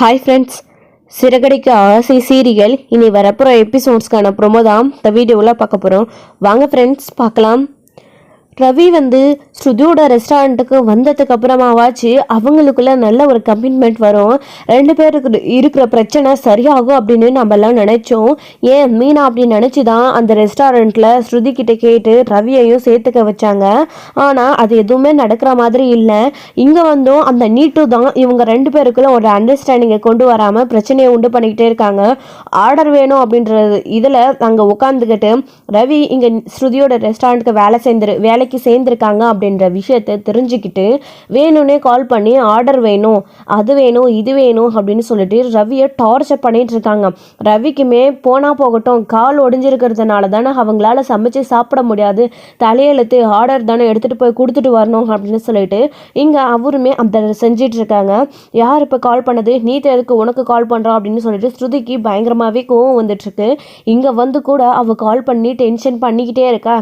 Hi friends, Siragadikka ஆசை serial இனி வரப்போகிற எபிசோட்ஸ்க்கான ப்ரொமோ தான் இந்த வீடியோவில் பார்க்க போகிறோம். வாங்க ஃப்ரெண்ட்ஸ் பார்க்கலாம். ரவி ஸ்ருதியோட ரெஸ்டாரண்ட்டுக்கு வந்ததுக்கு அப்புறமாவாச்சு அவங்களுக்குள்ள நல்ல ஒரு கமிட்மெண்ட் வரும். ரெண்டு பேருக்கு இருக்கிற பிரச்சனை சரியாகும் அப்படின்னு நம்ம எல்லாம் நினைச்சோம். ஏன் மீனா அப்படின்னு நினைச்சு தான் அந்த ரெஸ்டாரண்ட்ல ஸ்ருதி கிட்ட கேட்டு ரவியையும் சேர்த்துக்க வச்சாங்க. ஆனா அது எதுவுமே நடக்கிற மாதிரி இல்லை. இங்க அந்த நீட்டு தான் இவங்க ரெண்டு பேருக்குள்ள ஒரு அண்டர்ஸ்டாண்டிங்கை கொண்டு வராம பிரச்சனையை உண்டு பண்ணிக்கிட்டே இருக்காங்க. ஆர்டர் வேணும் அப்படின்றது இதுல அங்க உட்காந்துக்கிட்டு ரவி இங்க ஸ்ருதியோட ரெஸ்டாரண்ட்டுக்கு வேலைக்கு சேர்ந்திருக்காங்க அப்படின்ற விஷயத்தை தெரிஞ்சுக்கிட்டு வேணும்னே கால் பண்ணி ஆர்டர் வேணும், அது வேணும், இது வேணும் அப்படின்னு சொல்லிட்டு ரவியை டார்ச்சர் பண்ணிட்டு இருக்காங்க. ரவிக்குமே போனா போகட்டும், கால் ஒடிஞ்சிருக்கிறதுனால தானே அவங்களால சமைச்சு சாப்பிட முடியாது, தலையெழுத்து ஆர்டர் தானே எடுத்துட்டு போய் கொடுத்துட்டு வரணும் அப்படின்னு சொல்லிட்டு இங்க அவருமே அந்த செஞ்சிட்டு இருக்காங்க. யார் இப்ப கால் பண்ணது, நீ எதுக்கு உனக்கு கால் பண்றோம் அப்படின்னு சொல்லிட்டு ஸ்ருதிக்கு பயங்கரமாவே கோவம் வந்துட்டு இருக்கு. இங்க கூட அவ கால் பண்ணி டென்ஷன் பண்ணிக்கிட்டே இருக்கா.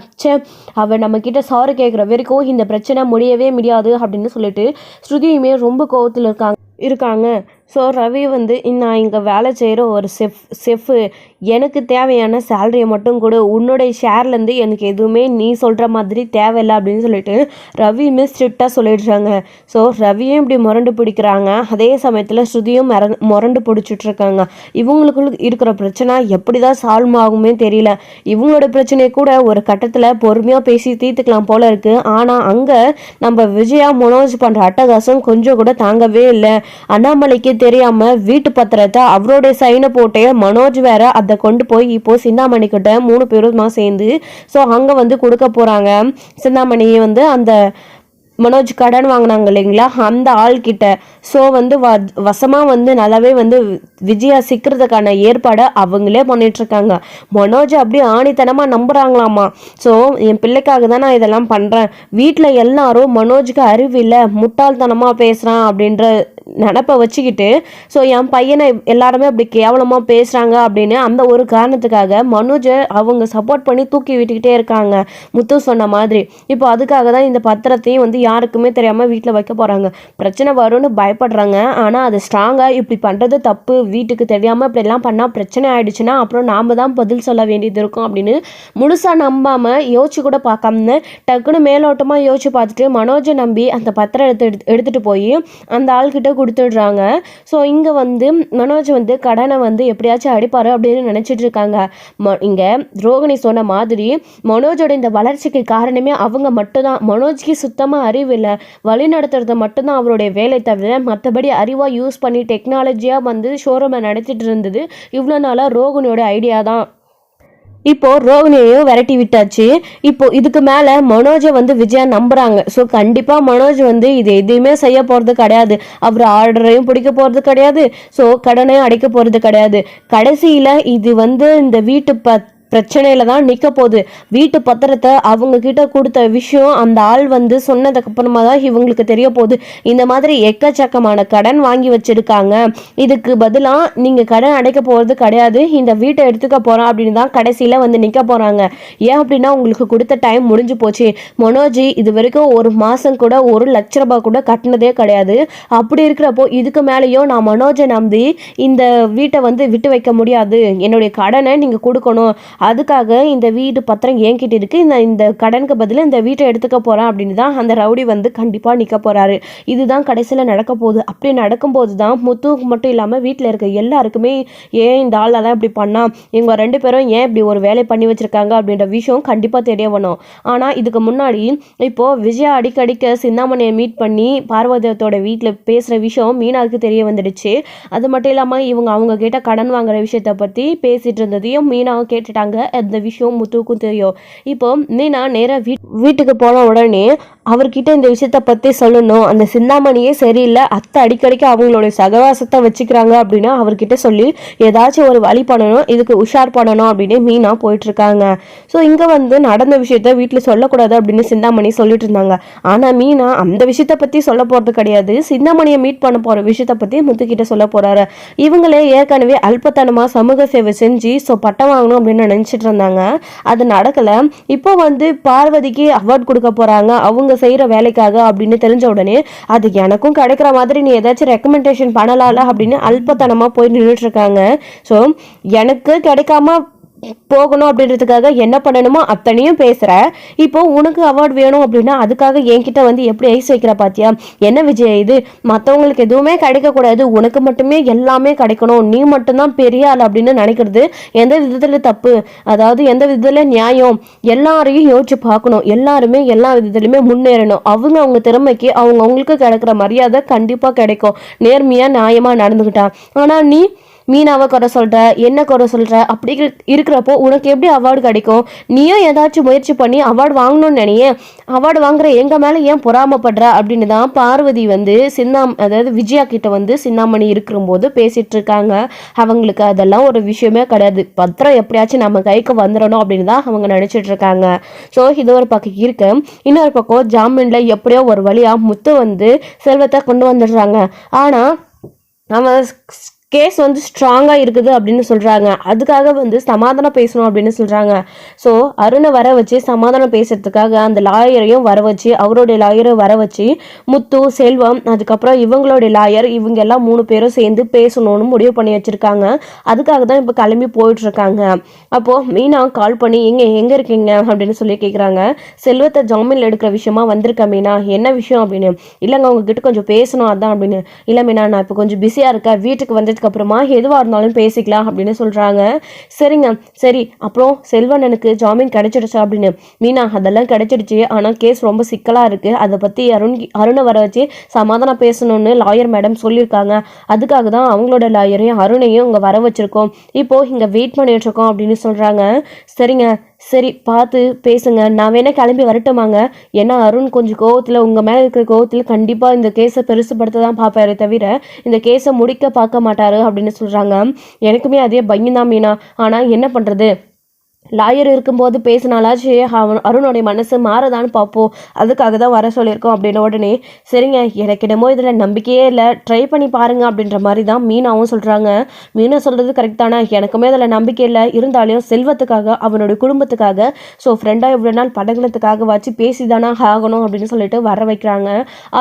அவ நம்ம கிட்ட சாரி கேட்குற வரைக்கும் இந்த பிரச்சனை முடியவே முடியாது அப்படின்னு சொல்லிட்டு ஸ்ருதியுமே ரொம்ப கோவத்தில் இருக்காங்க. ஸோ ரவி நான் இங்கே வேலை செய்கிற ஒரு செஃப்பு, எனக்கு தேவையான சேலரியை மட்டும் கூட உன்னுடைய ஷேர்லேருந்து எனக்கு எதுவுமே நீ சொல்கிற மாதிரி தேவையில்லை அப்படின்னு சொல்லிட்டு ரவியுமே ஸ்ட்ரிக்டாக சொல்லிடுறாங்க. ஸோ ரவியும் இப்படி முரண்டு பிடிக்கிறாங்க, அதே சமயத்தில் ஸ்ருதியும் முரண்டு பிடிச்சிட்ருக்காங்க. இவங்களுக்குள்ள இருக்கிற பிரச்சனை எப்படி தான் சால்வ் ஆகுமே தெரியல. இவங்களோட பிரச்சனையை கூட ஒரு கட்டத்தில் பொறுமையாக பேசி தீர்த்துக்கலாம் போல இருக்குது. ஆனால் அங்கே நம்ம விஜயா மனோஜ் பண்ணுற அட்டகாசம் கொஞ்சம் கூட தாங்கவே இல்லை. அண்ணாமலைக்கு தெரியாம வீட்டு பத்திரத்தை அவருடைய சைனை போட்டு மனோஜ் வேற அதை கொண்டு போய் இப்போ சிந்தாமணி கிட்ட 3 பேருமா சேர்ந்து ஸோ அங்க கொடுக்க போறாங்க. சிந்தாமணியை அந்த மனோஜ் கடன் வாங்கினாங்க இல்லைங்களா, அந்த ஆள்கிட்ட. ஸோ வசமாக நல்லாவே விஜயா சிக்கிறதுக்கான ஏற்பாடை அவங்களே பண்ணிட்டு இருக்காங்க. மனோஜ் அப்படியே ஆணித்தனமாக நம்புறாங்களாமா. ஸோ என் பிள்ளைக்காக தான் நான் இதெல்லாம் பண்ணுறேன், வீட்டில் எல்லாரும் மனோஜுக்கு அறிவில்லை, முட்டாள்தனமாக பேசுகிறான் அப்படின்ற நினப்பை வச்சுக்கிட்டு ஸோ என் பையனை எல்லாருமே அப்படி கேவலமாக பேசுகிறாங்க அப்படின்னு அந்த ஒரு காரணத்துக்காக மனோஜை அவங்க சப்போர்ட் பண்ணி தூக்கி விட்டுக்கிட்டே இருக்காங்க, முத்து சொன்ன மாதிரி. இப்போ அதுக்காக தான் இந்த பத்திரத்தையும் யாருக்குமே தெரியாமல் வீட்டில் வைக்க போகிறாங்க. பிரச்சனை வரும்னு பயப்படுறாங்க. ஆனால் அது ஸ்ட்ராங்காக இப்படி பண்ணுறது தப்பு, வீட்டுக்கு தெரியாமல் இப்படிலாம் பண்ணால் பிரச்சனை ஆயிடுச்சுன்னா அப்புறம் நாம் தான் பதில் சொல்ல வேண்டியது இருக்கும் அப்படின்னு முழுசாக நம்பாமல் யோசிச்சு கூட பார்க்காம டக்குன்னு மேலோட்டமாக யோசிச்சு பார்த்துட்டு மனோஜை நம்பி அந்த பத்திரம் எடுத்துகிட்டு போய் அந்த ஆள்கிட்ட கொடுத்துடுறாங்க. ஸோ இங்கே மனோஜ் கடனை எப்படியாச்சும் அடிப்பாரு அப்படின்னு நினச்சிட்டு இருக்காங்க. இங்கே ரோகிணி சொன்ன மாதிரி மனோஜோட இந்த வளர்ச்சிக்கு காரணமே அவங்க மட்டும்தான். மனோஜ்க்கு சுத்தமாக அறிவில்லை, வழி நடத்துறது மட்டும்தான் அவருடைய வேலை தவிர மற்றபடி அறிவாக யூஸ் பண்ணி டெக்னாலஜியாக ஷோரூமை நடத்திட்டு இருந்தது இவ்வளோ நாளாக ரோகிணியோட ஐடியா தான். இப்போ ரோகிணியையும் விரட்டி விட்டாச்சு. இப்போ இதுக்கு மேல மனோஜை விஜயா நம்புறாங்க. ஸோ கண்டிப்பா மனோஜ் இது எதுவுமே செய்ய போறது கிடையாது, அவர் ஆர்டரையும் பிடிக்க போறது கிடையாது, ஸோ கடனையும் அடைக்க போறது கிடையாது. கடைசியில இது இந்த வீட்டு பிரச்சனையில தான் நிற்க போகுது. வீட்டு பத்திரத்தை அவங்க கிட்ட கொடுத்த விஷயம் அந்த ஆள் சொன்னதுக்கு அப்புறமா தான் இவங்களுக்கு தெரிய போகுது. இந்த மாதிரி எக்கச்சக்கமான கடன் வாங்கி வச்சிருக்காங்க, இதுக்கு பதிலாக நீங்க கடன் அடைக்க போறது கிடையாது, இந்த வீட்டை எடுத்துக்க போறோம் அப்படின்னு தான் கடைசியில நிற்க போறாங்க. ஏன் அப்படின்னா உங்களுக்கு கொடுத்த டைம் முடிஞ்சு போச்சு. மனோஜ் இது வரைக்கும் ஒரு மாசம் கூட 1 லட்ச ரூபாய் கூட கட்டினதே கிடையாது. அப்படி இருக்கிறப்போ இதுக்கு மேலேயும் நான் மனோஜை நம்பி இந்த வீட்டை விட்டு வைக்க முடியாது, என்னுடைய கடனை நீங்க கொடுக்கணும், அதுக்காக இந்த வீடு பத்திரம் என்கிட்ட இருக்கு, இந்த கடனுக்கு பதில் இந்த வீட்டை எடுத்துக்க போறேன் அப்படின்னு தான் அந்த ரவுடி கண்டிப்பா நிற்க போறாரு. இதுதான் கடைசியில் நடக்க போகுது. அப்படி நடக்கும்போது தான் முத்துவுக்கு மட்டும் இல்லாமல் வீட்டில் இருக்க எல்லாருக்குமே ஏன் இந்த ஆள் தான் இப்படி பண்ணா, இவங்க 2 பேரும் ஏன் இப்படி ஒரு வேலை பண்ணி வச்சிருக்காங்க அப்படின்ற விஷயம் கண்டிப்பாக தெரிய வரும். ஆனால் இதுக்கு முன்னாடி இப்போ விஜயா அடிக்கடிக்க சிந்தாமணியை மீட் பண்ணி பார்வதியத்தோட வீட்டில் பேசுகிற விஷயம் மீனாவுக்கு தெரிய வந்துடுச்சு. அது மட்டும் இல்லாமல் அவங்க கிட்ட கடன் வாங்குற விஷயத்தை பற்றி பேசிட்டு இருந்ததையும் மீனாவும் கேட்டுட்டாங்க. அந்த விஷயம் முத்துவுக்கும் தெரியும். இப்போ மீனா நேராக வீட்டுக்கு போன உடனே அவர்கிட்ட இந்த விஷயத்த பற்றி சொல்லணும், அந்த சிந்தாமணியே சரியில்லை, அத்தை அடிக்கடிக்கு அவங்களுடைய சகவாசத்தை வச்சுக்கிறாங்க அப்படின்னு அவர்கிட்ட சொல்லி ஏதாச்சும் ஒரு வழி பண்ணணும், இதுக்கு உஷார் பண்ணணும் அப்படின்னு மீனா போயிட்டு இருக்காங்க. ஸோ இங்கே நடந்த விஷயத்த வீட்டில் சொல்லக்கூடாது அப்படின்னு சிந்தாமணி சொல்லிட்டு இருந்தாங்க. ஆனால் மீனா அந்த விஷயத்த பற்றி சொல்ல போகிறது கிடையாது, சிந்தாமணியை மீட் பண்ண போகிற விஷயத்த பற்றி முத்துக்கிட்ட சொல்ல போகிறாரு. இவங்களே ஏற்கனவே அல்பத்தனமாக சமூக சேவை செஞ்சு ஸோ பட்டம் வாங்கணும் அப்படின்னு நினச்சிட்டு இருந்தாங்க. அது நடக்கலை. இப்போ பார்வதிக்கு அவார்ட் கொடுக்க போகிறாங்க, அவங்க செய்கிற வேலைக்காக அப்படின்னு தெரிஞ்ச உடனே அது எனக்கும் கிடைக்கிற மாதிரி நீ ஏதாச்சும் ரெக்கமெண்டேஷன் பண்ணலாம்ல அப்படின்னு அல்பத்தனமாக போய் நின்றுட்டு இருக்காங்க. ஸோ எனக்கு கிடைக்காம போகணும் அப்படின்றதுக்காக என்ன பண்ணணுமோ அத்தனையும் பேசுற. இப்போ உனக்கு அவார்டு வேணும் அப்படின்னா அதுக்காக என்கிட்ட வந்து எப்படி ஐஸ் வைக்கிற பாத்தியா? என்ன விஜய் இது? மற்றவங்களுக்கு எதுவுமே கிடைக்கக்கூடாது, உனக்கு மட்டுமே எல்லாமே கிடைக்கணும், நீ மட்டும்தான் பெரிய ஆள் அப்படின்னு நினைக்கிறது எந்த விதத்துல தப்பு? அதாவது எந்த விதத்துல நியாயம்? எல்லாரையும் யோசிச்சு பார்க்கணும். எல்லாருமே எல்லா விதத்துலையுமே முன்னேறணும். அவங்க திறமைக்கு அவங்களுக்கு கிடைக்கிற மரியாதை கண்டிப்பா கிடைக்கும், நேர்மையா நியாயமா நடந்துக்கிட்டா. ஆனா நீ மீனாவை குறை சொல்கிற, என்ன குறை சொல்கிற, அப்படி இருக்கிறப்போ உனக்கு எப்படி அவார்டு கிடைக்கும்? நீயும் ஏதாச்சும் முயற்சி பண்ணி அவார்டு வாங்கணும்னு நினையே. அவார்டு வாங்குற எங்கள் மேலே ஏன் பொறாமப்படுற அப்படின்னு தான் பார்வதி வந்து அதாவது விஜயா கிட்ட வந்து சின்னாமணி இருக்கும்போது பேசிகிட்டு இருக்காங்க. அவங்களுக்கு அதெல்லாம் ஒரு விஷயமே கிடையாது. பத்திரம் எப்படியாச்சும் நம்ம கைக்கு வந்துடணும் அப்படின்னு தான் அவங்க நினச்சிட்டு இருக்காங்க. ஸோ இது ஒரு பக்கம் இருக்கு. இன்னொரு பக்கம் ஜாமீனில் எப்படியோ ஒரு வழியாக முத்து வந்து செல்வத்தை கொண்டு வந்துடுறாங்க. ஆனால் அவன் கேஸ் வந்து ஸ்ட்ராங்காக இருக்குது அப்படின்னு சொல்கிறாங்க. அதுக்காக வந்து சமாதானம் பேசணும் அப்படின்னு சொல்கிறாங்க. ஸோ அருணை வர வச்சு சமாதானம் பேசுறதுக்காக அந்த லாயரையும் வர வச்சு, அவருடைய லாயரை வர வச்சு, முத்து, செல்வம், அதுக்கப்புறம் இவங்களுடைய லாயர், இவங்க எல்லாம் 3 பேரும் சேர்ந்து பேசணும்னு முடிவு பண்ணி வச்சுருக்காங்க. அதுக்காக தான் இப்போ கிளம்பி போயிட்டுருக்காங்க. அப்போது மீனா கால் பண்ணி எங்கே இருக்கீங்க அப்படின்னு சொல்லி கேட்குறாங்க. செல்வத்தை ஜாமீனில் எடுக்கிற விஷயமா வந்திருக்கேன் மீனா, என்ன விஷயம் அப்படின்னு. இல்லைங்க உங்ககிட்ட கொஞ்சம் பேசணும் அதான் அப்படின்னு. இல்லை மீனா நான் இப்போ கொஞ்சம் பிஸியாக இருக்கேன், வீட்டுக்கு வந்து அப்புறமா எதுவாக இருந்தாலும் பேசிக்கலாம் அப்படின்னு சொல்கிறாங்க. சரிங்க சரி, அப்புறம் செல்வனனுக்கு ஜாமீன் கிடைச்சிடுச்சா அப்படின்னு. மீனா அதெல்லாம் கிடைச்சிடுச்சு, ஆனால் கேஸ் ரொம்ப சிக்கலாக இருக்குது, அதை பற்றி அருணை வர வச்சு சமாதானம் பேசணும்னு லாயர் மேடம் சொல்லியிருக்காங்க. அதுக்காக தான் அவங்களோட லாயரையும் அருணையும் இங்கே வர வச்சுருக்கோம், இப்போது இங்கே வெயிட் பண்ணிகிட்ருக்கோம் அப்படின்னு சொல்கிறாங்க. சரிங்க சரி பார்த்து பேசுங்க, நான் வேணா கிளம்பி வரட்டுமாங்க? ஏன்னா அருண் கொஞ்சம் கோவத்தில், உங்கள் மேலே இருக்கிற கோவத்தில் கண்டிப்பாக இந்த கேஸை பெருசுப்படுத்த தான் பார்ப்பாரு தவிர இந்த கேஸை முடிக்க பார்க்க மாட்டாரு அப்படின்னு சொல்கிறாங்க. எனக்குமே அதே பயம்தான் மீனா, ஆனால் என்ன பண்ணுறது, லாயர் இருக்கும்போது பேசினாலாச்சு அருணுடைய மனசு மாறதான்னு பார்ப்போம், அதுக்காக தான் வர சொல்லியிருக்கோம் அப்படின்னு. உடனே சரிங்க எனக்கு என்னமோ இதில் நம்பிக்கையே இல்லை, ட்ரை பண்ணி பாருங்க அப்படின்ற மாதிரி தான் மீனாவும் சொல்கிறாங்க. மீனா சொல்கிறது கரெக்ட் தானே, எனக்குமே அதில் நம்பிக்கை இல்லை, இருந்தாலும் செல்வத்துக்காக அவனுடைய குடும்பத்துக்காக, ஸோ ஃப்ரெண்டாக இவ்வளோ நாள் படகுனத்துக்காக வச்சு பேசி தானே ஆகணும் அப்படின்னு சொல்லிட்டு வர வைக்கிறாங்க.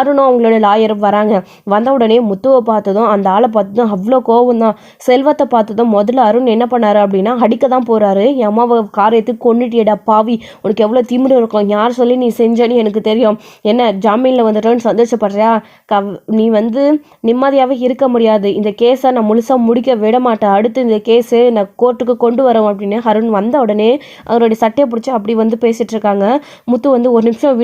அருணும் அவங்களோட லாயரும் வராங்க. வந்த உடனே முத்துவை பார்த்ததும் அந்த ஆளை பார்த்ததும் அவ்வளோ கோவம் தான். செல்வத்தை பார்த்ததும் முதல்ல அருண் என்ன பண்ணாரு அப்படின்னா அடிக்க தான் போகிறாரு. என் அம்மாவை காரியத்தை கொண்டுட்டியடா பாவி, உனக்கு எவ்வளோ திமிரு இருக்கும், யார் சொல்லி நீ செஞ்சன்னு எனக்கு தெரியும், என்ன ஜாமீனில் வந்துட்டோன்னு சந்தோஷப்படுறியா? நீ வந்து நிம்மதியாகவே இருக்க முடியாது, இந்த கேஸை நான் முழுசாக முடிக்க விட மாட்டேன், அடுத்து இந்த கேஸு நான் கோர்ட்டுக்கு கொண்டு வரோம் அப்படின்னு அருண் வந்த உடனே அவருடைய சட்டையை பிடிச்சி அப்படி வந்து பேசிகிட்டு இருக்காங்க. முத்து வந்து ஒரு நிமிஷம்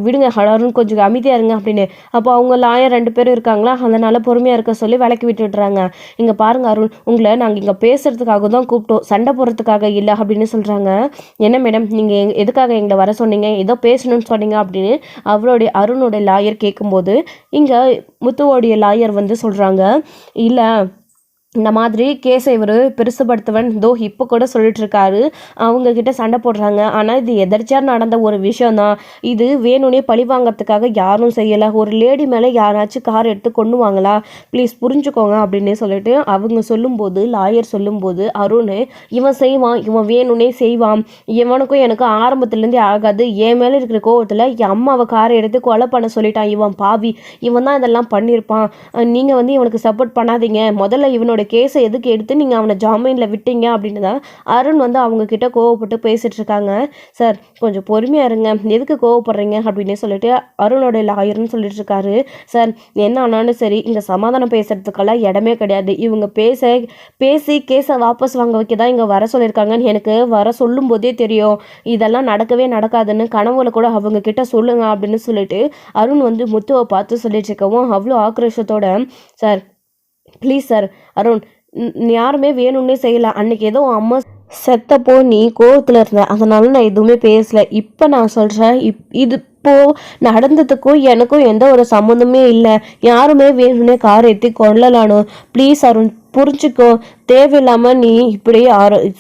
விடுங்க அருண், கொஞ்சம் அமைதியாக இருங்க அப்படின்னு. அப்போ அவங்க லாயர் 2 பேரும் இருக்காங்களா, அதனால் பொறுமையாக இருக்க சொல்லி விலக்கி விட்டுடுறாங்க. இங்கே பாருங்க அருண், உங்களை நாங்கள் இங்கே பேசுறதுக்காக தான் கூப்பிட்டோம், சண்டை போடுறதுக்காக இல்லை அப்படின்னு சொல்கிறாங்க. என்ன மேடம் நீங்கள் எதுக்காக எங்களை வர சொன்னீங்க, ஏதோ பேசணும்னு சொன்னீங்க அப்படின்னு அருணோட லாயர் கேட்கும்போது இங்கே முத்துவோடைய லாயர் வந்து சொல்கிறாங்க, இல்லை இந்த மாதிரி கேஸை இவர் பெருசுபடுத்துவன் தோ இப்போ கூட சொல்லிட்டு இருக்காரு, அவங்கக்கிட்ட சண்டை போடுறாங்க, ஆனால் இது எதர்ச்சியாக நடந்த ஒரு விஷயந்தான், இது வேணும்னே பழி வாங்கிறதுக்காக யாரும் செய்யலை, ஒரு லேடி மேலே யாராச்சும் கார் எடுத்து கொண்டு வாங்களா, ப்ளீஸ் புரிஞ்சுக்கோங்க அப்படின்னு சொல்லிட்டு அவங்க சொல்லும்போது, லாயர் சொல்லும்போது அருண் இவன் செய்வான், இவன் வேணும்னே செய்வான், இவனுக்கும் எனக்கு ஆரம்பத்துலேருந்தே ஆகாது, என் மேலே இருக்கிற கோவத்தில் என் அம்மாவை காரை எடுத்து கொலை பண்ண சொல்லிட்டான், இவன் பாவி, இவன் தான் இதெல்லாம் பண்ணியிருப்பான், நீங்கள் வந்து இவனுக்கு சப்போர்ட் பண்ணாதீங்க, முதல்ல இவனோட கேஸை எதுக்கு எடுத்து நீங்கள் அவனை ஜாமீனில் விட்டீங்க அப்படின்னு தான் அருண் வந்து அவங்க கிட்ட கோவப்பட்டு பேசிட்டு இருக்காங்க. சார் கொஞ்சம் பொறுமையாக இருங்க, எதுக்கு கோவப்படுறீங்க அப்படின்னு சொல்லிட்டு அருணோட லாயர்னு சொல்லிட்டு இருக்காரு. சார் என்ன ஆனாலும் சரி இங்கே சமாதானம் பேசுறதுக்கெல்லாம் இடமே கிடையாது, இவங்க பேசி கேஸை வாபஸ் வாங்க வைக்க தான் இங்கே வர சொல்லியிருக்காங்கன்னு எனக்கு வர சொல்லும் போதே தெரியும், இதெல்லாம் நடக்கவே நடக்காதுன்னு கனவுல கூட அவங்க கிட்ட சொல்லுங்க அப்படின்னு சொல்லிட்டு அருண் வந்து முத்துவை பார்த்து சொல்லிட்டு இருக்கவும் அவ்வளோ ஆக்ரோஷத்தோட, சார் ப்ளீஸ் சார் அருண், யாருமே வேணும்னே செய்யலை, அன்னைக்கு ஏதோ அம்மா செத்தப்போ நீ கோவத்தில் இருந்த, அதனால நான் எதுவுமே பேசலை, இப்போ நான் சொல்கிறேன், இது இப்போது நடந்ததுக்கும் எனக்கும் எந்த ஒரு சம்மந்தமே இல்லை, யாருமே வேணும்னே கார் ஏற்றி கொள்ளலானோ, ப்ளீஸ் அருண் புரிஞ்சுக்கோ, தேவையில்லாமல் நீ இப்படி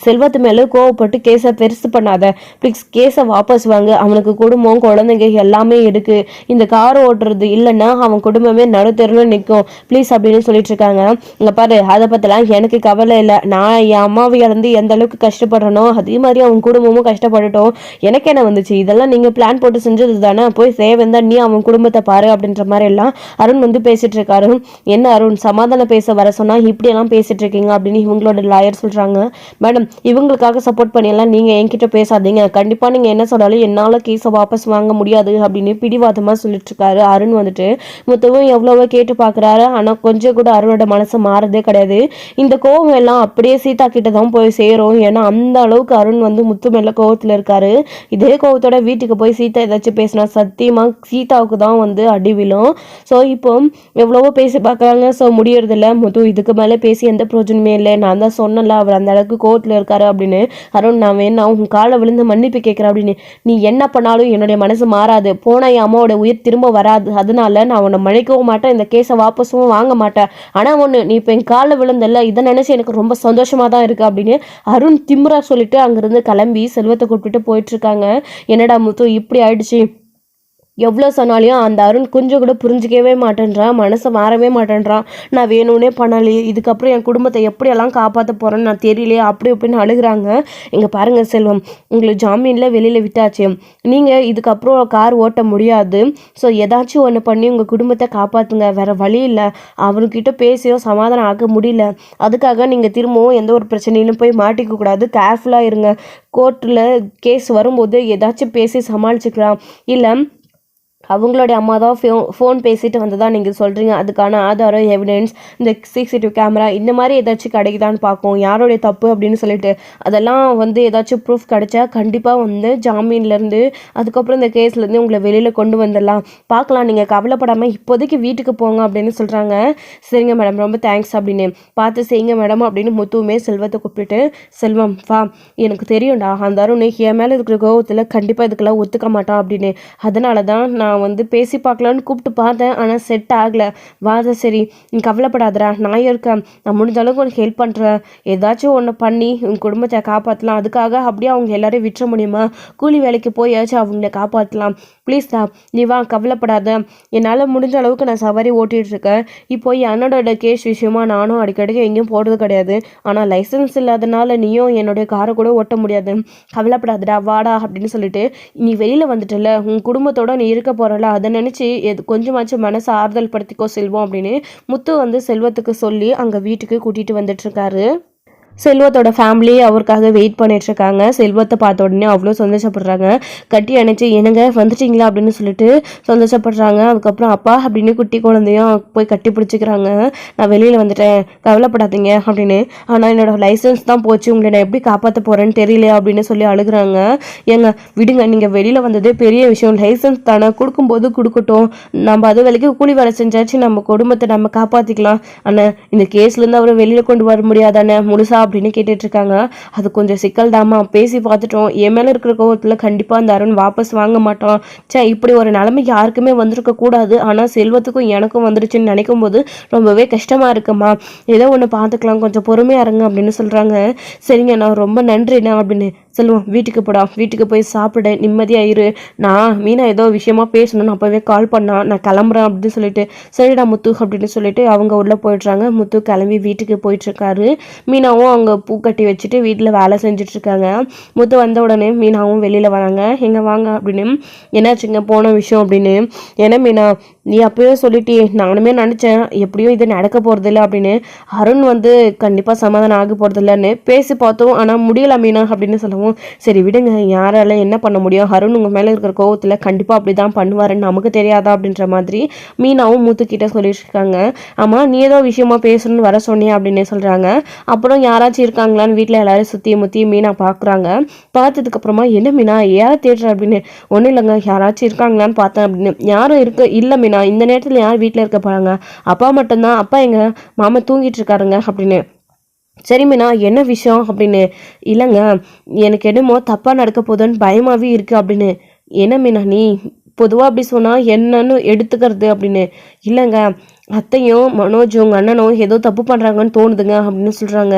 செல்வத்து மேலே கோவப்பட்டு கேஸை பெருசு பண்ணாத. ப்ளீஸ் கேஸை வாபஸ் வாங்க. அவனுக்கு குடும்பம் குழந்தைங்க எல்லாமே இருக்கு. இந்த கார் ஓட்டுறது இல்லைன்னா அவன் குடும்பமே நடுத்தெருவில் நிற்கும் ப்ளீஸ் அப்படின்னு சொல்லிட்டு இருக்காங்க. இங்கே பாரு, அதை பற்றிலாம் எனக்கு கவலை இல்லை. நான் என் அம்மாவை இறந்து எந்த அளவுக்கு கஷ்டப்படுறனோ அதே மாதிரி அவன் குடும்பமும் கஷ்டப்படட்டும். எனக்கு என்ன வந்துச்சு, இதெல்லாம் நீங்கள் பிளான் போட்டு செஞ்சது தானே. போய் சேவந்தா நீ அவன் குடும்பத்தை பாரு அப்படின்ற மாதிரி எல்லாம் அருண் வந்து பேசிட்டு இருக்காரு. என்ன அருண், சமாதானம் பேச வர சொன்னா இப்படியெல்லாம் பேசிட்டு இருக்கீங்க அப்படின்னு இவங்களோட லாயர் சொல்றாங்க. மேடம், இவங்களுக்காக சப்போர்ட் பண்ணியெல்லாம் நீங்க என்கிட்ட பேசாதீங்க. கண்டிப்பா நீங்க என்ன சொன்னாலும் என்னால கேஸை வாபஸ் வாங்க முடியாது அப்படின்னு பிடிவாதமா சொல்லிட்டு இருக்காரு அருண். வந்துட்டு முத்துவும் எவ்வளவோ கேட்டு பாக்குறாரு. ஆனா கொஞ்சம் கூட அருணோட மனசு மாறதே கிடையாது. இந்த கோவம் எல்லாம் அப்படியே சீதா கிட்ட தான் போய் சேரும். ஏன்னா அந்த அளவுக்கு அருண் வந்து முத்து மேல கோவத்துல இருக்காரு. இதே கோவத்தோட வீட்டுக்கு போய் சீதா ஏதாச்சும் பேசினா சத்தியமா சீதாவுக்கு தான் வந்து அடி விழும். ஸோ இப்போ எவ்வளவோ பேசி பார்க்குறாங்க. ஸோ முடியறது இல்லை. முத்து இதுக்கு மேலே பேசி எந்த பிரயோஜனமே இல்லை. நான் தான் சொன்னல அவர் அந்த அளவுக்கு கோவத்தில் இருக்காரு அப்படின்னு. அருண், நான் வேணா உன் காலை விழுந்து மன்னிப்பு கேட்குறேன் அப்படின்னு. நீ என்ன பண்ணாலும் என்னுடைய மனசு மாறாது. போன என் அம்மாவோட உயிர் திரும்ப வராது. அதனால நான் உன்னை மன்னிக்கவும் மாட்டேன், இந்த கேஸை வாபஸும் வாங்க மாட்டேன். ஆனால் ஒன்று, நீ இப்போ என் காலில் விழுந்தல, இதை நினச்சி எனக்கு ரொம்ப சந்தோஷமாக தான் இருக்குது அப்படின்னு அருண் திமிரா சொல்லிட்டு அங்கேருந்து கிளம்பி செல்வத்தை கூப்பிட்டு போயிட்டு இருக்காங்க. என்னடா முத்து இப்படி ஆயிடுச்சு, எவ்வளோ சொன்னாலையும் அந்த அருண் கொஞ்சம் கூட புரிஞ்சிக்கவே மாட்டேன்றான், மனசை மாறவே மாட்டேன்றான். நான் வேணும்னே பண்ணலையே, இதுக்கப்புறம் என் குடும்பத்தை எப்படியெல்லாம் காப்பாற்ற போகிறேன்னு நான் தெரியலையே அப்படி அப்படின்னு அழுகிறாங்க. இங்கே பாருங்கள் செல்வம், உங்களுக்கு ஜாமீனில் வெளியில் விட்டாச்சு. நீங்கள் இதுக்கப்புறம் கார் ஓட்ட முடியாது. ஸோ ஏதாச்சும் ஒன்று பண்ணி உங்கள் குடும்பத்தை காப்பாற்றுங்க. வேறு வழி இல்லை. அவர்கிட்ட பேசியோ சமாதானம் ஆக முடியல. அதுக்காக நீங்கள் திரும்பவும் எந்த ஒரு பிரச்சனையிலும் போய் மாட்டிக்க கூடாது. கேர்ஃபுல்லாக இருங்க. கோர்ட்டில் கேஸ் வரும்போது ஏதாச்சும் பேசி சமாளிச்சுக்கலாம். இல்லை அவங்களுடைய அம்மா தான் ஃபோன் பேசிட்டு வந்ததா நீங்கள் சொல்கிறீங்க. அதுக்கான ஆதாரம், எவிடன்ஸ், இந்த சிசிடிவி கேமரா இந்த மாதிரி ஏதாச்சும் கிடைக்குதான்னு பார்க்கும். யாருடைய தப்பு அப்படின்னு சொல்லிட்டு அதெல்லாம் வந்து ஏதாச்சும் ப்ரூஃப் கிடைச்சா கண்டிப்பாக வந்து ஜாமீன்லேருந்து அதுக்கப்புறம் இந்த கேஸ்லேருந்து உங்களை வெளியில் கொண்டு வந்துடலாம். பார்க்கலாம், நீங்கள் கவலைப்படாமல் இப்போதைக்கு வீட்டுக்கு போங்க அப்படின்னு சொல்கிறாங்க. சரிங்க மேடம், ரொம்ப தேங்க்ஸ் அப்படின்னு. பார்த்து செய்யுங்க மேடம் அப்படின்னு முத்துவுமே செல்வத்தை கூப்பிட்டு, செல்வம் வா, எனக்கு தெரியும்டா அந்த அருண் என் மேலே இருக்கிற கோவத்தில் கண்டிப்பாக இதுக்கெல்லாம் ஒத்துக்க மாட்டான் அப்படின்னு. அதனால தான் நான் வந்து பேசி பார்க்கலான்னு கூப்பிட்டு பார்த்தேன். ஆனால் செட் ஆகலை. வாத சரி, நீ கவலைப்படாதடா, நான் இருக்கேன். நான் முடிஞ்ச அளவுக்கு உனக்கு ஹெல்ப் பண்ணுறேன். ஏதாச்சும் ஒன்று பண்ணி உன் குடும்பத்தை காப்பாற்றலாம். அதுக்காக அப்படியே அவங்க எல்லாரையும் விட்டுற முடியுமா? கூலி வேலைக்கு போயாச்சும் அவங்கள காப்பாற்றலாம். ப்ளீஸ்டா, நீ வா, கவலைப்படாத. என்னால் முடிஞ்ச அளவுக்கு நான் சவாரி ஓட்டிகிட்டு இருக்கேன். இப்போ என்னோட கேஸ் விஷயமா நானும் அடிக்கடிக்கு எங்கேயும் போடுறது கிடையாது. ஆனால் லைசன்ஸ் இல்லாதனால நீயும் என்னுடைய காரை கூட ஓட்ட முடியாது. கவலைப்படாதடா, வாடா அப்படின்னு சொல்லிட்டு, நீ வெளியில் வந்துட்டல, உன் குடும்பத்தோட நீ இருக்க போகிறல, அதை நினச்சி கொஞ்சமாச்சும் மனசை ஆறுதல் படுத்திக்கோ செல்வம் அப்படின்னு முத்து வந்து செல்வத்துக்கு சொல்லி அங்கே வீட்டுக்கு கூட்டிகிட்டு வந்துட்டுருக்காரு. செல்வத்தோட ஃபேமிலி அவருக்காக வெயிட் பண்ணிட்டுருக்காங்க. செல்வத்தை பார்த்த உடனே அவ்வளோ சந்தோஷப்படுறாங்க. கட்டி அணைச்சி என்னங்க வந்துட்டிங்களா அப்படின்னு சொல்லிட்டு சந்தோஷப்படுறாங்க. அதுக்கப்புறம் அப்பா அப்படின்னு குட்டி குழந்தையும் போய் கட்டி பிடிச்சிக்கிறாங்க. நான் வெளியில் வந்துட்டேன், கவலைப்படாதீங்க அப்படின்னு. ஆனால் என்னோட லைசன்ஸ் தான் போச்சு, உங்களை நான் எப்படி காப்பாற்ற போகிறேன்னு தெரியலையா அப்படின்னு சொல்லி அழுகுறாங்க. ஏங்க விடுங்க, நீங்கள் வெளியில் வந்ததே பெரிய விஷயம். லைசன்ஸ் தானே, கொடுக்கும்போது கொடுக்கட்டும். நம்ம அது வரைக்கும் கூலி வேலை செஞ்சாச்சு, நம்ம குடும்பத்தை நம்ம காப்பாற்றிக்கலாம். ஆனால் இந்த கேஸ்லேருந்து அவரை வெளியில் கொண்டு வர முடியாதானே முழுசா அப்படின்னு கேட்டுட்டு இருக்காங்க. அது கொஞ்சம் சிக்கல் தாமா, பேசி பார்த்துட்டோம். என் மேலே இருக்கிற கோவத்தில் கண்டிப்பாக அந்த அருண் வாபஸ் வாங்க மாட்டான். இப்படி ஒரு நிலைமை யாருக்குமே வந்திருக்க கூடாது. ஆனால் செல்வத்துக்கும் எனக்கும் வந்துருச்சுன்னு நினைக்கும் போது ரொம்பவே கஷ்டமா இருக்குமா. ஏதோ ஒன்று பார்த்துக்கலாம், கொஞ்சம் பொறுமையாக இருங்க அப்படின்னு சொல்கிறாங்க. சரிங்க, நான் ரொம்ப நன்றிண்ணா அப்படின்னு. செல்வம் வீட்டுக்கு போடா, வீட்டுக்கு போய் சாப்பிட, நிம்மதியாக இரு. நான் மீனா ஏதோ விஷயமா பேசணும்னு அப்போவே கால் பண்ணா, நான் கிளம்புறேன் அப்படின்னு சொல்லிட்டு, சரிடா முத்து அப்படின்னு சொல்லிட்டு அவங்க உள்ளே போயிடுறாங்க. முத்து கிளம்பி வீட்டுக்கு போயிட்டுருக்காரு. மீனாவும் அவங்க பூ கட்டி வச்சுட்டு வீட்டில் வேலை செஞ்சிட்ருக்காங்க. முத்து வந்த உடனே மீனாவும் வெளியில் வராங்க. எங்கே வாங்க அப்படின்னு. என்னாச்சுங்க போன விஷயம் அப்படின்னு. ஏன்னா மீனா, நீ அப்பயே சொல்லிட்டே, நானுமே நினச்சேன் எப்படியும் இது நடக்க போகிறதில்ல அப்படின்னு. அருண் வந்து கண்டிப்பாக சமாதானம் ஆக போகிறதில்லன்னு பேசி பார்த்தோம், ஆனால் முடியல மீனா அப்படின்னு சொல்லவும், சரி விடுங்க, யாரால என்ன பண்ண முடியும், அருண் உங்கள் மேலே இருக்கிற கோவத்தில் கண்டிப்பாக அப்படி தான் பண்ணுவாருன்னு நமக்கு தெரியாதா அப்படின்ற மாதிரி மீனாவும் முத்துக்கிட்ட சொல்லிட்டு இருக்காங்க. ஆமாம், நீ ஏதோ விஷயமா பேசணும்னு வர சொன்னியா அப்படின்னு சொல்கிறாங்க. அப்புறம் யாராச்சும் இருக்காங்களான்னு வீட்டில் எல்லாரும் சுற்றி முற்றி மீனா பார்க்குறாங்க. பார்த்ததுக்கப்புறமா என்ன மீனா யாரை தேடுற அப்படின்னு. ஒன்றும் இல்லைங்க, யாராச்சும் இருக்காங்களான்னு பார்த்தேன் அப்படின்னு. யாரும் இல்லை மீனா, இந்த நேரத்தில் யார் வீட்டில் இருக்க போகிறாங்க, அப்பா மட்டும்தான். அப்பா எங்க மாமா தூங்கிட்டு இருக்காருங்க அப்படின்னு. சரி மீனா, என்ன விஷயம் அப்படின்னு. இல்லைங்க, எனக்கு என்னமோ தப்பாக நடக்க போதுன்னு பயமாகவே இருக்குது அப்படின்னு. என்ன மீனா, நீ பொதுவாக அப்படி சொன்னால் என்னன்னு எடுத்துக்கிறது அப்படின்னு. இல்லைங்க, அத்தையும் மனோஜும் உங்கள் அண்ணனும் ஏதோ தப்பு பண்ணுறாங்கன்னு தோணுதுங்க அப்படின்னு சொல்கிறாங்க.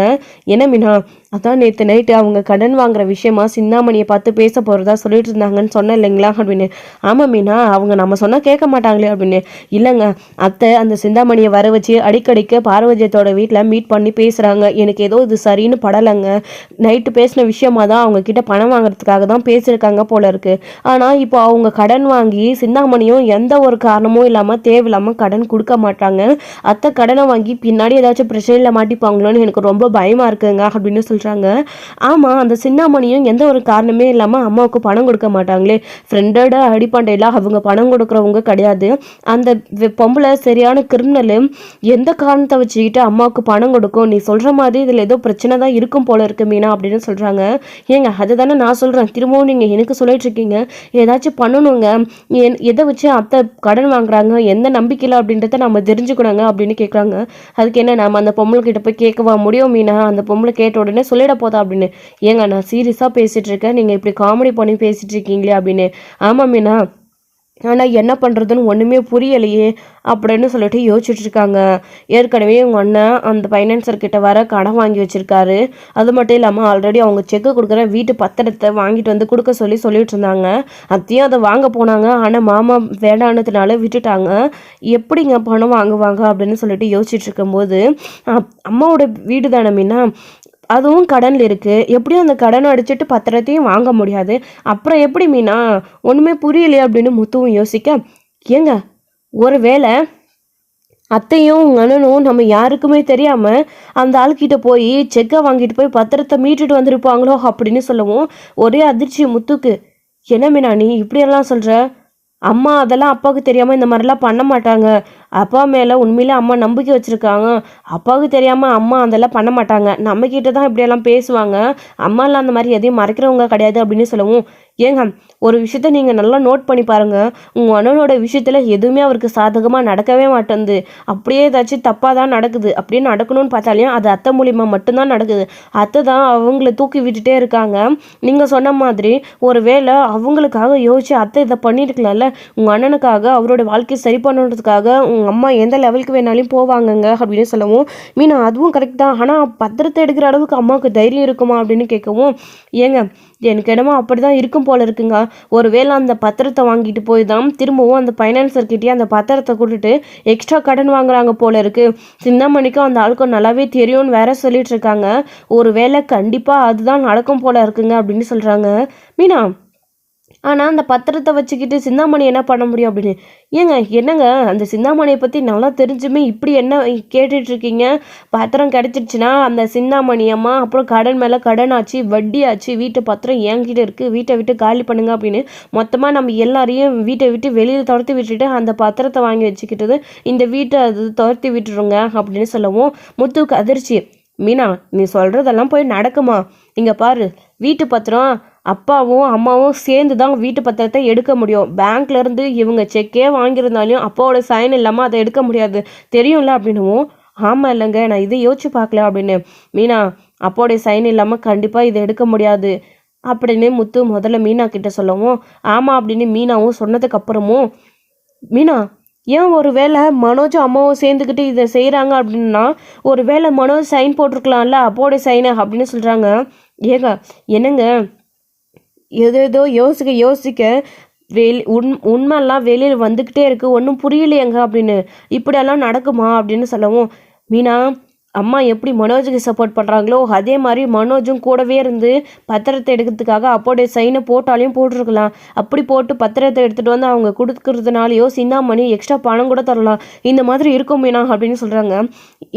என்ன மீனா, அதான் நேற்று நைட்டு அவங்க கடன் வாங்குற விஷயமா சிந்தாமணியை பார்த்து பேச போகிறதா சொல்லிட்டு இருந்தாங்கன்னு சொன்னேன் இல்லைங்களா அப்படின்னு. ஆமாம் மீனா, அவங்க நம்ம சொன்னால் கேட்க மாட்டாங்களே அப்படின்னு. இல்லைங்க, அத்தை அந்த சிந்தாமணியை வர வச்சு அடிக்கடிக்க பார்வதியத்தோட வீட்டில் மீட் பண்ணி பேசுகிறாங்க. எனக்கு ஏதோ இது சரின்னு படலைங்க. நைட்டு பேசின விஷயமா தான் அவங்க கிட்ட பணம் வாங்குறதுக்காக தான் பேசியிருக்காங்க போல இருக்கு. ஆனால் இப்போ அவங்க கடன் வாங்கி சிந்தாமணியும் எந்த ஒரு காரணமும் இல்லாமல் தேவையில்லாமல் கடன் கொடுக்க மாட்டாங்க. அத்தை கடனை வாங்கி பின்னாடி ஏதாச்சும் பிரச்சனையில மாட்டிப்பாங்களோன்னு எனக்கு ரொம்ப பயமா இருக்குங்க அப்படின்னு சொல்றாங்க. ஆமா, அந்த சின்னாமணியும் எந்த ஒரு காரணமே இல்லாம அம்மாவுக்கு பணம் கொடுக்க மாட்டாங்களே. ஃப்ரெண்டோட அடிப்படையில அவங்க பணம் கொடுக்குறவங்க கிடையாது. அந்த பொம்பளை சரியான கிரிமினலு. எந்த காரணத்தை வச்சுக்கிட்டு அம்மாவுக்கு பணம் கொடுக்கும்? நீ சொல்ற மாதிரி இதுல ஏதோ பிரச்சனை தான் இருக்கும் போல இருக்கு மீனா அப்படின்னு சொல்றாங்க. ஏங்க அதுதானே நான் சொல்றேன், திரும்பவும் நீங்க எனக்கு சொல்லிட்டு இருக்கீங்க. ஏதாச்சும் பண்ணணுங்க. எதை வச்சு அத்தை கடன் வாங்குறாங்க, எந்த நம்பிக்கையில் அப்படின்றத நம்ம தெரிஞ்சுக்கணுங்க அப்படின்னு கேட்குறாங்க. அதுக்கு என்ன, நம்ம அந்த பொம்பளை கிட்ட போய் கேட்கவா முடியும் மீனா? அந்த பொம்பளை கேட்ட உடனே சொல்லிட போதா அப்படின்னு. ஏங்க நான் சீரியஸாக பேசிட்டு இருக்கேன், நீங்கள் இப்படி காமெடி பண்ணி பேசிட்டு இருக்கீங்களே அப்படின்னு. ஆமாம் மீனா, ஆனால் என்ன பண்ணுறதுன்னு ஒன்றுமே புரியலையே அப்படின்னு சொல்லிட்டு யோசிச்சுட்டு இருக்காங்க. ஏற்கனவே உங்கள் அண்ணன் அந்த ஃபைனான்சர்கிட்ட வர கடன் வாங்கி வச்சுருக்காரு. அது மட்டும் இல்லாமல் ஆல்ரெடி அவங்க செக்கு கொடுக்குற வீட்டு பத்திரத்தை வாங்கிட்டு வந்து கொடுக்க சொல்லிட்டு இருந்தாங்க. அத்தையும் அதை வாங்க போனாங்க. ஆனால் மாமா வேண்டானதுனால விட்டுட்டாங்க. எப்படிங்க பணம் வாங்குவாங்க அப்படின்னு சொல்லிட்டு யோசிச்சுட்டு இருக்கும்போது அம்மாவோட வீடு தானே மீனா, அதுவும் கடனில் இருக்குது. எப்படியும் அந்த கடனை அடிச்சுட்டு பத்திரத்தையும் வாங்க முடியாது. அப்புறம் எப்படி மீனா, ஒன்றுமே புரியலையே அப்படின்னு முத்துவும் யோசிக்க, ஏங்க ஒரு வேளை அத்தையும் உங்கள் அண்ணனும் நம்ம யாருக்குமே தெரியாமல் அந்த ஆள்கிட்ட போய் செக்கை வாங்கிட்டு போய் பத்திரத்தை மீட்டுட்டு வந்திருப்பாங்களோ அப்படின்னு சொல்லவும் ஒரே அதிர்ச்சி முத்துக்கு. என்ன மீனா நீ இப்படியெல்லாம் சொல்கிற? அம்மா அதெல்லாம் அப்பாவுக்கு தெரியாமல் இந்த மாதிரிலாம் பண்ண மாட்டாங்க. அப்பா மேலே உண்மையிலே அம்மா நம்பிக்கை வச்சுருக்காங்க. அப்பாவுக்கு தெரியாமல் அம்மா அதெல்லாம் பண்ண மாட்டாங்க. நம்மக்கிட்ட தான் இப்படியெல்லாம் பேசுவாங்க. அம்மாலாம் அந்த மாதிரி எதையும் மறைக்கிறவங்க கிடையாது அப்படின்னு சொல்லவும், ஏங்க ஒரு விஷயத்த நீங்கள் நல்லா நோட் பண்ணி பாருங்கள். உங்கள் அண்ணனோட விஷயத்தில் எதுவுமே அவருக்கு சாதகமாக நடக்கவே மாட்டேங்குது. அப்படியே ஏதாச்சும் தப்பாக தான் நடக்குது. அப்படியே நடக்கணும்னு பார்த்தாலையும் அது அத்தை மூலிமா மட்டும்தான் நடக்குது. அத்தை தான் அவங்கள தூக்கி விட்டுட்டே இருக்காங்க. நீங்கள் சொன்ன மாதிரி ஒரு வேளை அவங்களுக்காக யோசிச்சு அத்தை இதை பண்ணியிருக்கலாம்ல. உங்கள் அண்ணனுக்காக அவரோட வாழ்க்கையை சரி பண்ணுறதுக்காக உங்கள் அம்மா எந்த லெவலுக்கு வேணாலும் போவாங்கங்க அப்படின்னு சொல்லவும், மீனா அதுவும் கரெக்ட் தான். ஆனால் பத்திரத்தை எடுக்கிற அளவுக்கு அம்மாவுக்கு தைரியம் இருக்குமா அப்படின்னு கேட்கவும், ஏங்க எனக்கு என்னமோ அப்படி தான் இருக்கும் போல இருக்குங்க. ஒருவேளை அந்த பத்திரத்தை வாங்கிட்டு போய் தான் திரும்பவும் அந்த ஃபைனான்சர்கிட்டயே அந்த பத்திரத்தை கொடுத்துட்டு எக்ஸ்ட்ரா கடன் வாங்குறாங்க போல இருக்கு. சின்னமணிக்கும் அந்த ஆளுக்கும் நல்லாவே தெரியும்னு வேற சொல்லிட்டு இருக்காங்க. ஒருவேளை கண்டிப்பாக அதுதான் நடக்கும் போல இருக்குங்க அப்படின்னு சொல்கிறாங்க. மீனா, ஆனால் அந்த பத்திரத்தை வச்சுக்கிட்டு சிந்தாமணி என்ன பண்ண முடியும் அப்படின்னு. ஏங்க என்னங்க அந்த சிந்தாமணியை பற்றி நல்லா தெரிஞ்சுமே இப்படி என்ன கேட்டுட்ருக்கீங்க? பத்திரம் கிடச்சிருச்சுன்னா அந்த சிந்தாமணி அம்மா அப்புறம் கடன் மேலே கடன் ஆச்சு, வட்டி ஆச்சு, வீட்டு பத்திரம் என்கிட்ட இருக்குது, வீட்டை விட்டு காலி பண்ணுங்க அப்படின்னு மொத்தமாக நம்ம எல்லாரையும் வீட்டை விட்டு வெளியில் துரத்தி விட்டுட்டு அந்த பத்திரத்தை வாங்கி வச்சுக்கிட்டது இந்த வீட்டை அது துரத்தி விட்டுருங்க அப்படின்னு சொல்லவும் முத்துவுக்கு அதிர்ச்சி. மீனா நீ சொல்கிறதெல்லாம் போய் நடக்குமா? இங்கே பாரு, வீட்டு பத்திரம் அப்பாவும் அம்மாவும் சேர்ந்து தான் வீட்டு பத்திரத்தை எடுக்க முடியும். பேங்க்லேருந்து இவங்க செக்கே வாங்கியிருந்தாலும் அப்பாவோட சைன் இல்லாமல் அதை எடுக்க முடியாது, தெரியும்ல அப்படின்னும். ஆமாம் இல்லைங்க, நான் இதை யோசிச்சு பார்க்கல அப்படின்னு. மீனா அப்பாவோடைய சைன் இல்லாமல் கண்டிப்பாக இதை எடுக்க முடியாது அப்படின்னு முத்து முதல்ல மீனா கிட்ட சொல்லவும், ஆமாம் அப்படின்னு மீனாவும் சொன்னதுக்கு அப்புறமும், மீனா ஏன் ஒரு வேளை மனோஜும் அம்மாவும் சேர்ந்துக்கிட்டு இதை செய்கிறாங்க அப்படின்னா ஒரு வேளை மனோஜ் சைன் போட்டிருக்கலாம்ல அப்போடைய சைனை அப்படின்னு சொல்கிறாங்க. ஏங்க என்னங்க ஏதோ யோசிக்க உண்மைலாம் வெளியில் வந்துக்கிட்டே இருக்குது, ஒன்றும் புரியலையேங்க அப்படின்னு. இப்படியெல்லாம் நடக்குமா அப்படின்னு சொல்லவும், மீனா அம்மா எப்படி மனோஜுக்கு சப்போர்ட் பண்ணுறாங்களோ அதே மாதிரி மனோஜும் கூடவே இருந்து பத்திரத்தை எடுக்கிறதுக்காக அப்போடைய சைனை போட்டாலையும் போட்டிருக்கலாம். அப்படி போட்டு பத்திரத்தை எடுத்துகிட்டு வந்து அவங்க கொடுக்கறதுனாலையோ சின்னாமணி எக்ஸ்ட்ரா பணம் கூட தரலாம். இந்த மாதிரி இருக்கும் மீனா அப்படின்னு சொல்கிறாங்க.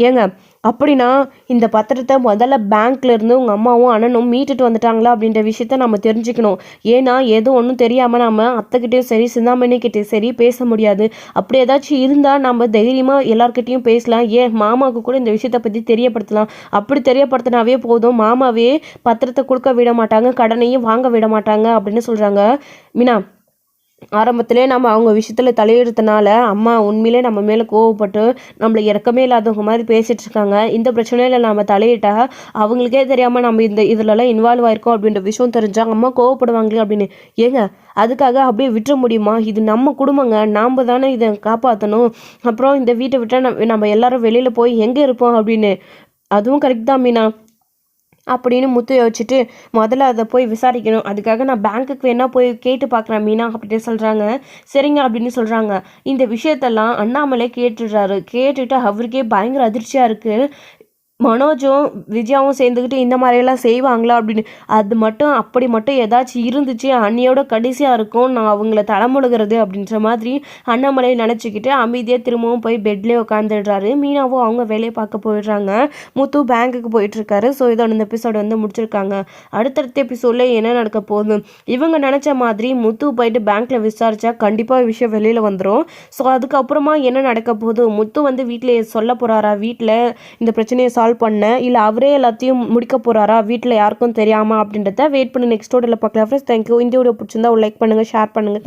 ஏங்க அப்படின்னா இந்த பத்திரத்தை முதல்ல பேங்க்லேருந்து உங்கள் அம்மாவும் அண்ணனும் மீட்டுட்டு வந்துட்டாங்களா அப்படின்ற விஷயத்த நம்ம தெரிஞ்சுக்கணும். ஏன்னா எதுவும் ஒன்றும் தெரியாமல் நம்ம அத்தைக்கிட்டேயும் சரி சிந்தாமணிக்கிட்டேயும் சரி பேச முடியாது. அப்படி ஏதாச்சும் இருந்தால் நம்ம தைரியமாக எல்லார்கிட்டையும் பேசலாம். ஏன் மாமாவுக்கு கூட இந்த விஷயத்தை பற்றி தெரியப்படுத்தலாம். அப்படி தெரியப்படுத்தினாவே போதும், மாமாவே பத்திரத்தை கொடுக்க விட மாட்டாங்க, கடனையும் வாங்க விட மாட்டாங்க அப்படின்னு சொல்கிறாங்க. மீனா ஆரம்பத்திலே நம்ம அவங்க விஷயத்தில் தலையிடுறதுனால அம்மா உண்மையிலே நம்ம மேலே கோவப்பட்டு நம்மளை இறக்கமே இல்லாதவங்க மாதிரி பேசிகிட்டு இருக்காங்க. இந்த பிரச்சனையில் நம்ம தலையிட்டா அவங்களுக்கே தெரியாமல் நம்ம இதிலெல்லாம் இன்வால்வ் ஆயிருக்கோம் அப்படின்ற விஷயம் தெரிஞ்சால் அம்மா கோவப்படுவாங்களே அப்படின்னு. ஏங்க அதுக்காக அப்படியே விட்டுற முடியுமா? இது நம்ம குடும்பங்க, நாம் தானே இதை காப்பாற்றணும். அப்புறம் இந்த வீட்டை விட்டால் நம்ம எல்லாரும் வெளியில் போய் எங்கே இருப்போம் அப்படின்னு. அதுவும் கரெக்ட் தான் மீனா அப்படின்னு முத்து யோசிச்சுட்டு முதல்ல அதை போய் விசாரிக்கணும். அதுக்காக நான் பேங்க்குக்கு வேணா போய் கேட்டு பார்க்குறேன் மீனா அப்படின்னு சொல்கிறாங்க. சரிங்க அப்படின்னு சொல்கிறாங்க. இந்த விஷயத்தெல்லாம் அண்ணாமலை கேட்டுடுறாரு. கேட்டுட்டு அவருக்கே பயங்கர அதிர்ச்சியாக இருக்குது. மனோஜும் விஜயாவும் சேர்ந்துக்கிட்டு இந்த மாதிரியெல்லாம் செய்வாங்களா அப்படின்னு. அது மட்டும் அப்படி மட்டும் ஏதாச்சும் இருந்துச்சு அண்ணியோட கடைசியாக இருக்கும் நான் அவங்கள தலைமுழுகிறது அப்படின்ற மாதிரி அண்ணாமலை நினச்சிக்கிட்டு அமைதியாக திரும்பவும் போய் பெட்லேயே உட்காந்துடுறாரு. மீனாவும் அவங்க வேலையை பார்க்க போயிடுறாங்க. முத்து பேங்க்குக்கு போயிட்டுருக்காரு. ஸோ இதோட இந்த எபிசோடு வந்து முடிச்சிருக்காங்க. அடுத்தடுத்த எபிசோடில் என்ன நடக்க போகுது? இவங்க நினச்ச மாதிரி முத்து போயிட்டு பேங்க்கில் விசாரித்தா கண்டிப்பாக விஷயம் வெளியில் வந்துடும். ஸோ அதுக்கப்புறமா என்ன நடக்க போகுது? முத்து வந்து வீட்டில் சொல்ல போகிறாரா வீட்டில் இந்த பிரச்சனையை சால்வ் பண்ண, இல்லை அவரே எல்லாத்தையும் முடிக்க போகிறாரா வீட்டில் யாருக்கும் தெரியாமல் அப்படின்றத வெயிட் பண்ணி நெக்ஸ்ட் வீடியோவில் பார்க்கலாம் ஃப்ரெண்ட்ஸ். தேங்க்யூ. இந்த வீடியோ பிடிச்சிருந்தா ஒரு லைக் பண்ணுங்கள், ஷேர் பண்ணுங்கள், கமெண்ட்